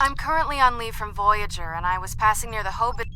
I'm currently on leave from Voyager, and I was passing near the Hobbit.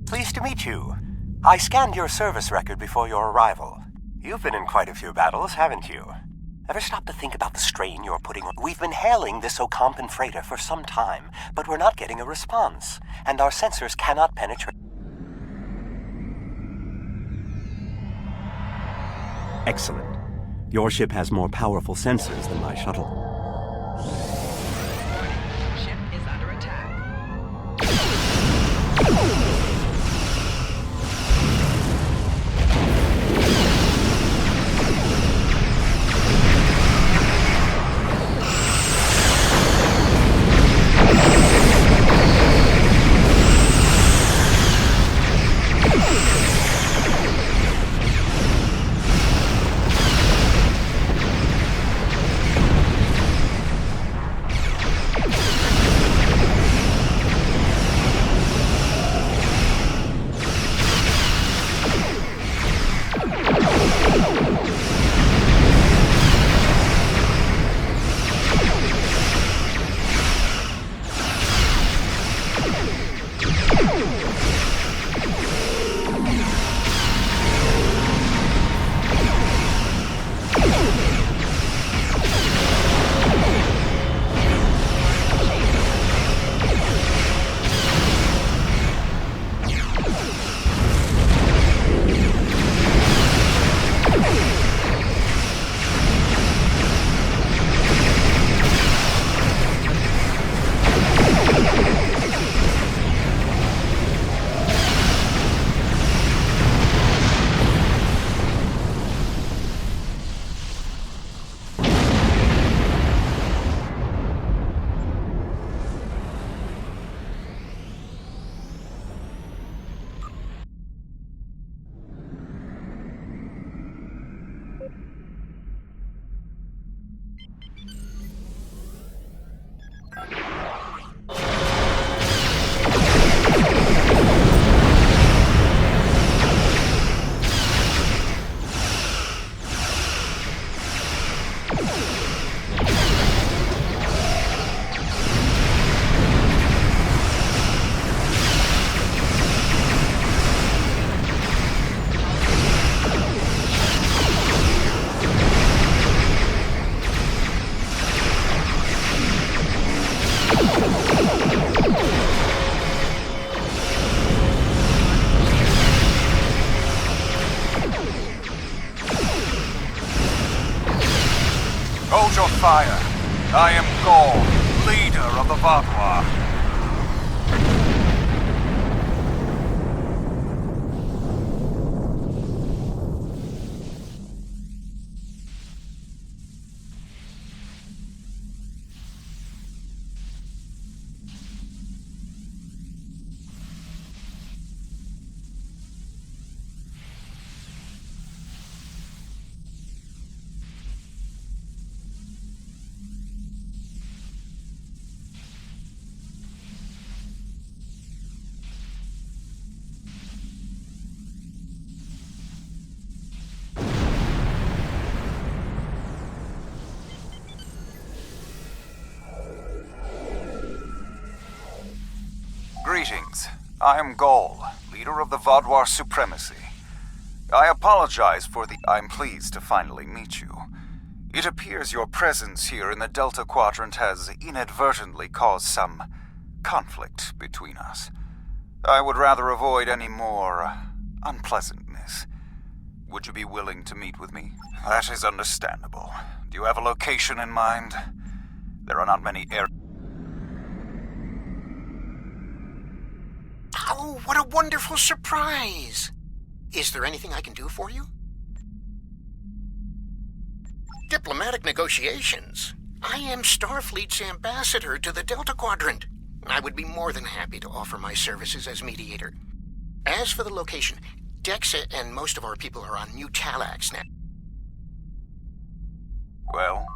Pleased to meet you. I scanned your service record before your arrival. You've been in quite a few battles, haven't you? Ever stop to think about the strain you're putting on? We've been hailing this Ocampan freighter for some time, but we're not getting a response, and our sensors cannot penetrate. Excellent. Your ship has more powerful sensors than my shuttle. Ship is under attack. Hold your fire. I am Gaul, leader of the Vaudois. Greetings. I am Gaul, leader of the Vaudois Supremacy. I apologize for the... I'm pleased to finally meet you. It appears your presence here in the Delta Quadrant has inadvertently caused some conflict between us. I would rather avoid any more unpleasantness. Would you be willing to meet with me? That is understandable. Do you have a location in mind? There are not many areas. Oh, what a wonderful surprise! Is there anything I can do for you? Diplomatic negotiations. I am Starfleet's ambassador to the Delta Quadrant. I would be more than happy to offer my services as mediator. As for the location, Dexa and most of our people are on New Talax now. Well,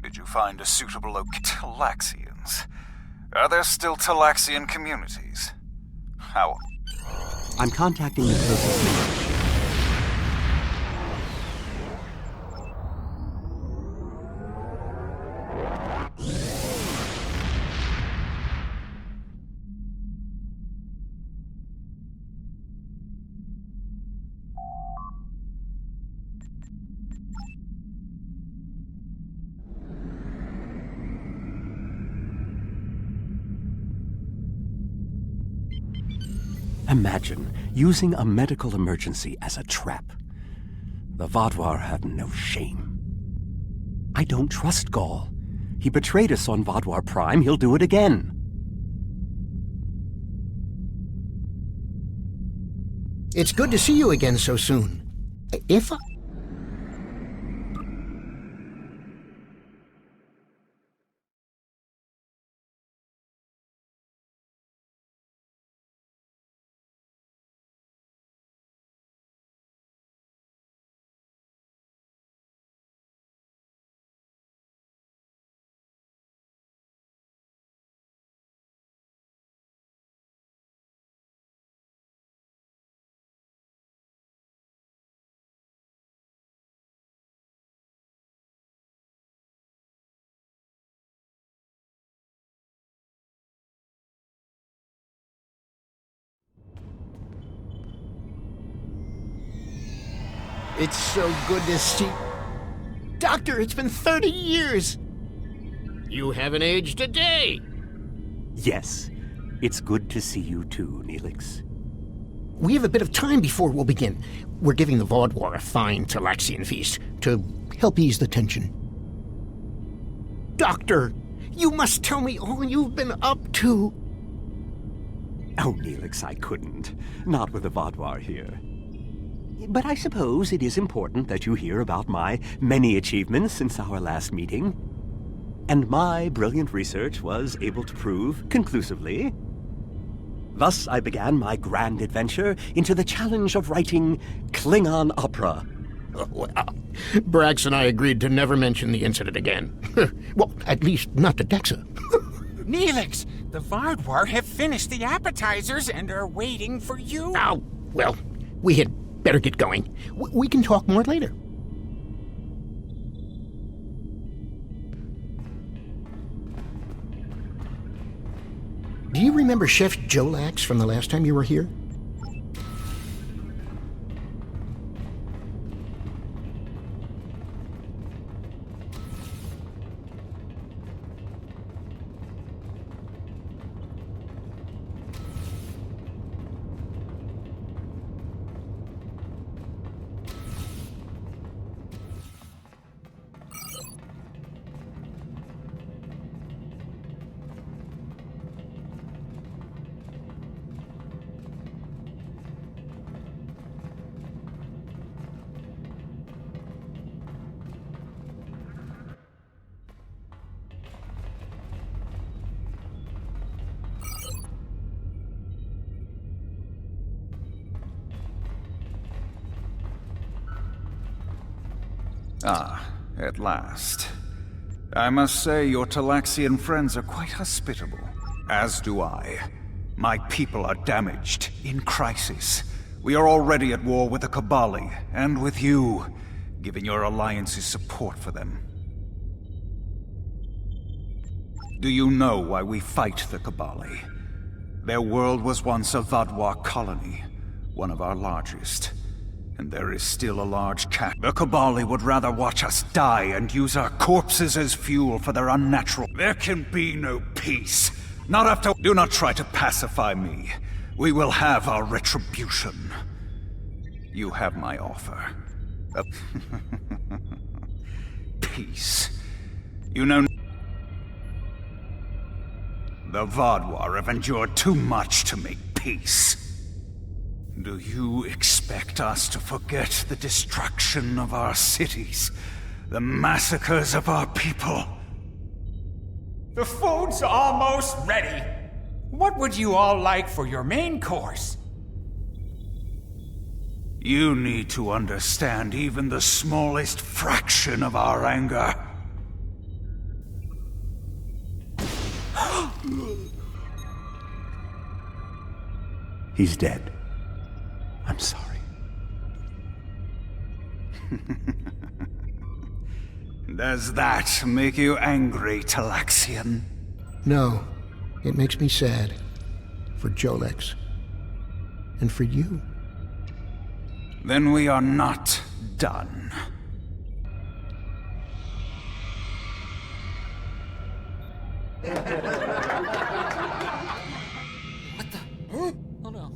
did you find a suitable Talaxians? Are there still Talaxian communities? How? I'm contacting the closest neighbor. Imagine using a medical emergency as a trap. The Vaudois have no shame. I don't trust Gaul. He betrayed us on Vaudois Prime. He'll do it again. It's good to see you again so soon. If I... It's so good to see... Doctor, it's been 30 years! You haven't aged a day! Yes, it's good to see you too, Neelix. We have a bit of time before we'll begin. We're giving the Vaudois a fine Talaxian feast to help ease the tension. Doctor, you must tell me all you've been up to. Oh, Neelix, I couldn't. Not with the Vaudois here. But I suppose it is important that you hear about my many achievements since our last meeting. And my brilliant research was able to prove conclusively. Thus, I began my grand adventure into the challenge of writing Klingon opera. Well, Brax and I agreed to never mention the incident again. Well, at least not to Dexa. Neelix, the Vaudois have finished the appetizers and are waiting for you. Oh, well, we had better get going. We can talk more later. Do you remember Chef Jolax from the last time you were here? Ah, at last. I must say your Talaxian friends are quite hospitable. As do I. My people are damaged, in crisis. We are already at war with the Kabali, and with you, giving your alliance's support for them. Do you know why we fight the Kabali? Their world was once a Vadwar colony, one of our largest. And there is still a large cat. The Kabali would rather watch us die and use our corpses as fuel for their unnatural... There can be no peace. Not after... Do not try to pacify me. We will have our retribution. You have my offer. Peace. You know... The Vadwar have endured too much to make peace. Do you expect us to forget the destruction of our cities? The massacres of our people? The food's almost ready. What would you all like for your main course? You need to understand even the smallest fraction of our anger. He's dead. I'm sorry. Does that make you angry, Talaxian? No, it makes me sad. For Jolex. And for you. Then we are not done. Oh no.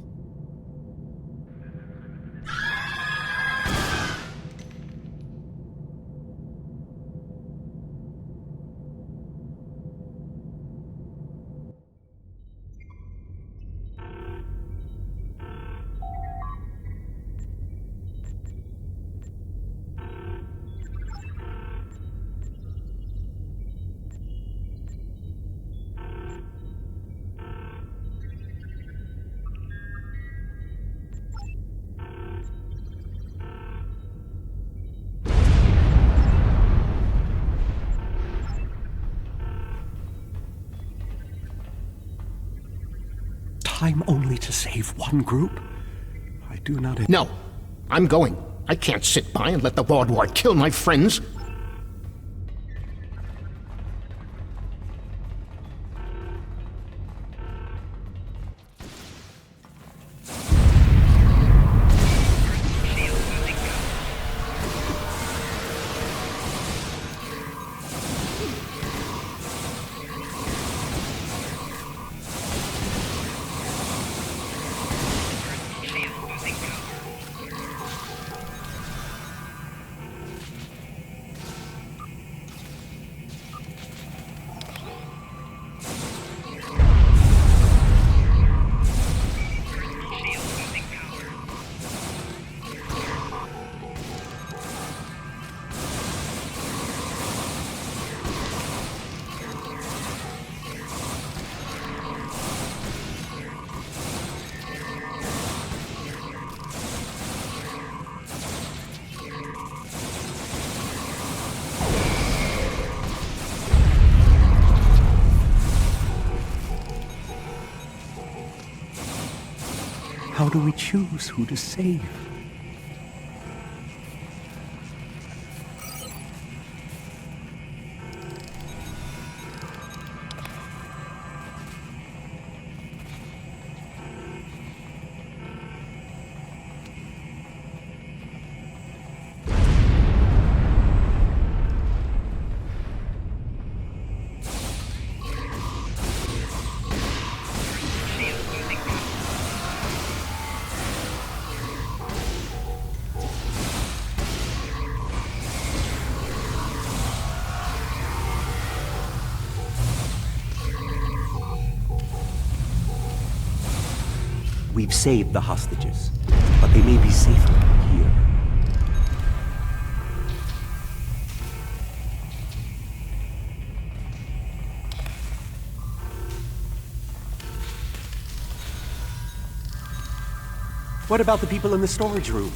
Time only to save one group? I do not... No, I'm going. I can't sit by and let the Vaudwar kill my friends. How do we choose who to save? We've saved the hostages, but they may be safer here. What about the people in the storage room?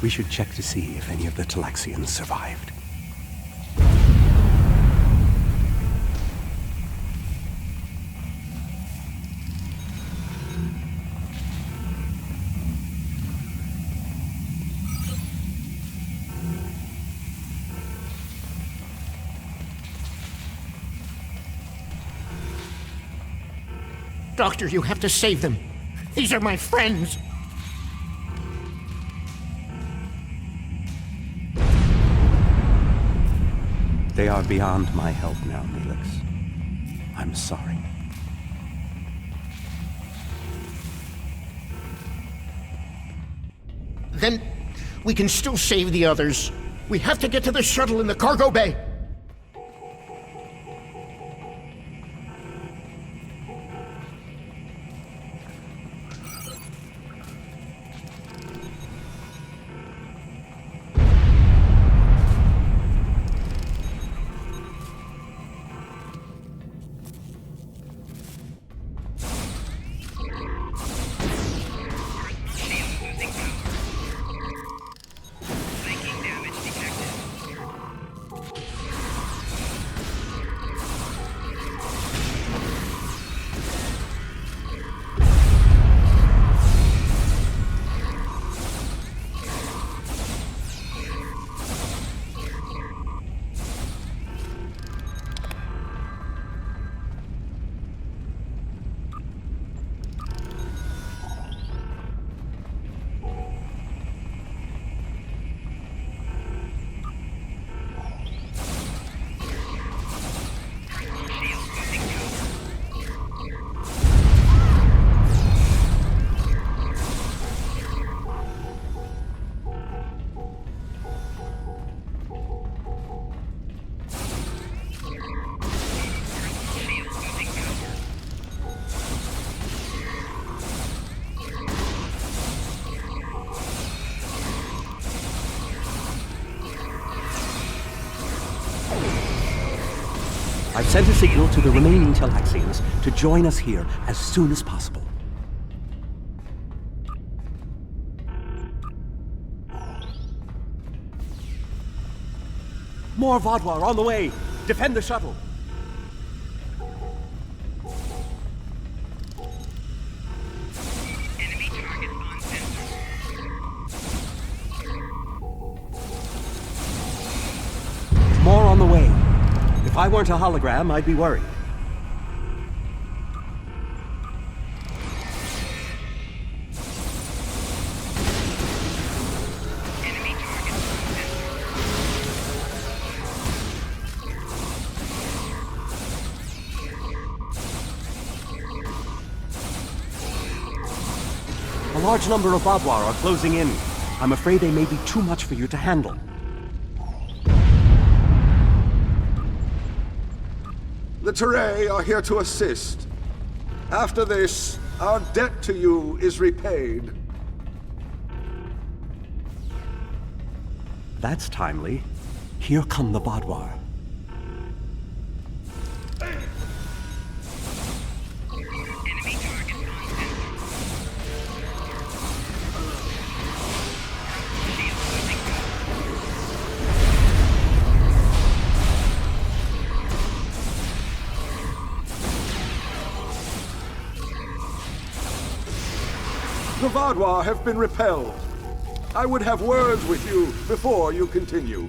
We should check to see if any of the Talaxians survived. Doctor, you have to save them. These are my friends. They are beyond my help now, Neelix. I'm sorry. Then we can still save the others. We have to get to the shuttle in the cargo bay. I've sent a signal to the remaining Talaxians to join us here as soon as possible. More Vaadwaur on the way! Defend the shuttle! Enemy target on sensor. More on the way. If I weren't a hologram, I'd be worried. Enemy target on sensor. A large number of Vaadwaur are closing in. I'm afraid they may be too much for you to handle. The Teray are here to assist. After this, our debt to you is repaid. That's timely. Here come the Vaadwaur. Enemy target on sensor. Shield losing The Vaadwaur have been repelled. I would have words with you before you continue.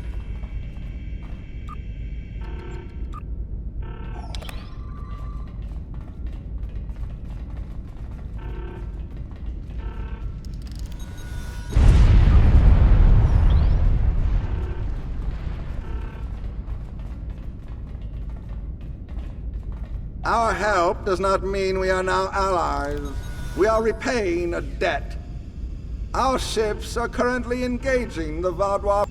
Our help does not mean we are now allies. We are repaying a debt. Our ships are currently engaging the Vaadwaur.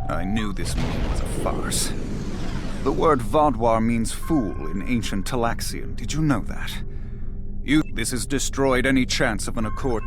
I knew this meeting was a farce. The word Vaadwaur means fool in ancient Talaxian. Did you know that? This has destroyed any chance of an accord.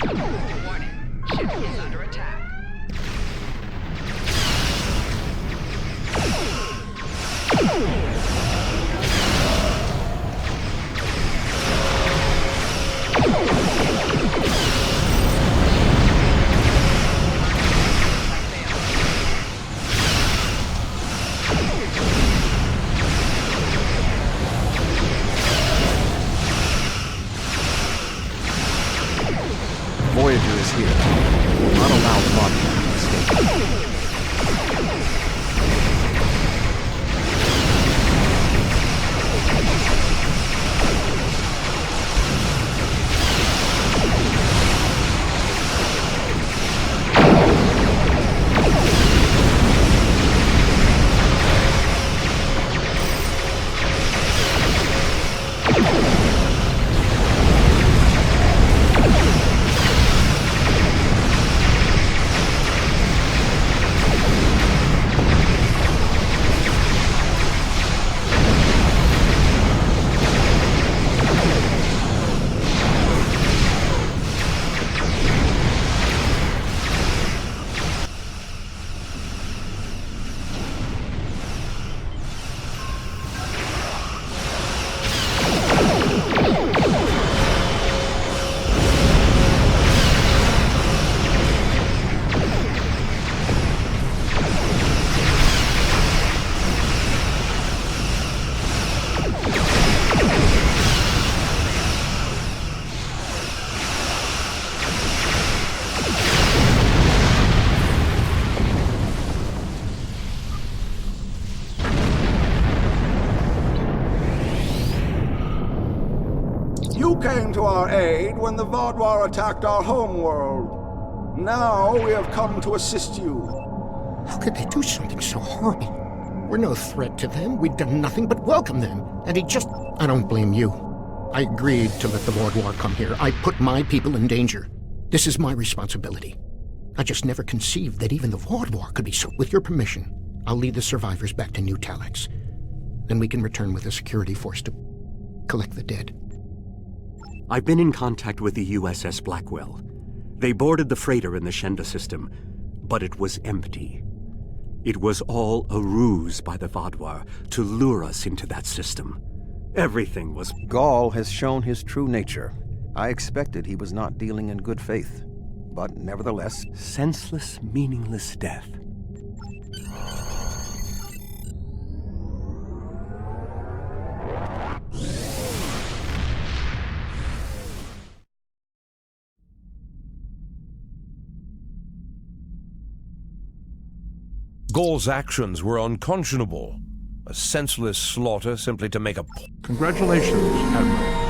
Warning. Ship is under attack. Voyager is here. We will not allow the Vaudeville to escape. You came to our aid when the Vaudouar attacked our homeworld. Now we have come to assist you. How could they do something so horrible? We're no threat to them. We've done nothing but welcome them. And he just... I don't blame you. I agreed to let the Vaudouar come here. I put my people in danger. This is my responsibility. I just never conceived that even the Vaudouar could be so... With your permission, I'll lead the survivors back to New Talax. Then we can return with a security force to collect the dead. I've been in contact with the USS Blackwell. They boarded the freighter in the Shenda system, but it was empty. It was all a ruse by the Vaudouar to lure us into that system. Everything was... Gaul has shown his true nature. I expected he was not dealing in good faith. But nevertheless... senseless, meaningless death. Gaul's actions were unconscionable. A senseless slaughter simply to make a... Congratulations, Admiral.